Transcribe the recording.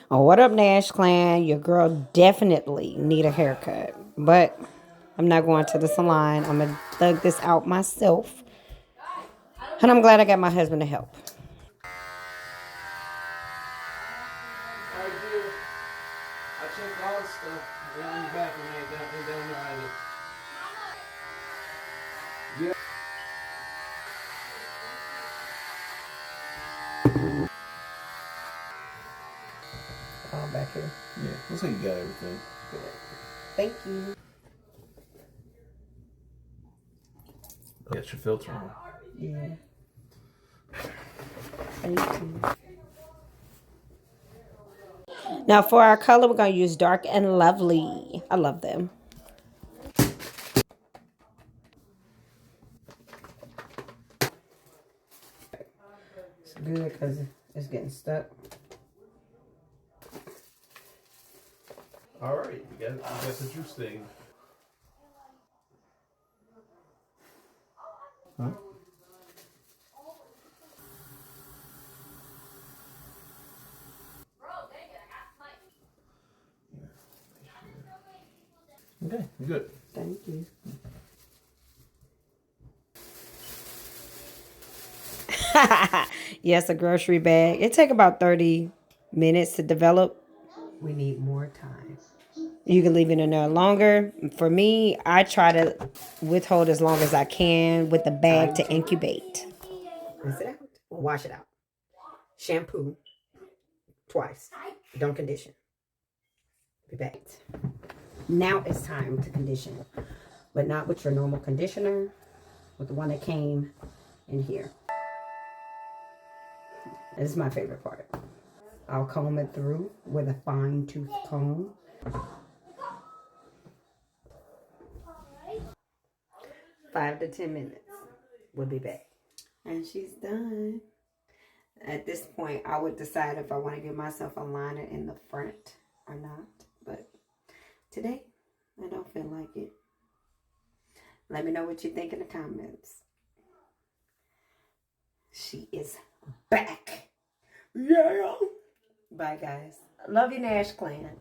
Oh, what up, Nash Clan? Your girl definitely need a haircut, but I'm not going to the salon. I'm gonna thug this out myself, and I'm glad I got my husband to help. I did. I checked all the stuff. Down in the bathroom ain't down there either. Yeah. Oh, back here. Yeah. Looks like you got everything. Thank you. Get your filter on. Yeah. Thank you. Now for our color, we're gonna use Dark and Lovely. I love them. It's good because it's getting stuck. All right. You got the juice thing. Huh? Okay. You good. Thank you. Yes, a grocery bag. It take about 30 minutes to develop. We need more time. You can leave it in there longer. For me, I try to withhold as long as I can with the bag to incubate. Rinse it out. Or wash it out. Shampoo twice. Don't condition. Be back. Now it's time to condition, but not with your normal conditioner, with the one that came in here. This is my favorite part. I'll comb it through with a fine tooth comb. 5 to 10 minutes. We'll be back. And she's done. At this point, I would decide if I want to give myself a liner in the front or not. But today, I don't feel like it. Let me know what you think in the comments. She is back. Yeah. Bye, guys. Love you, Nash Clan.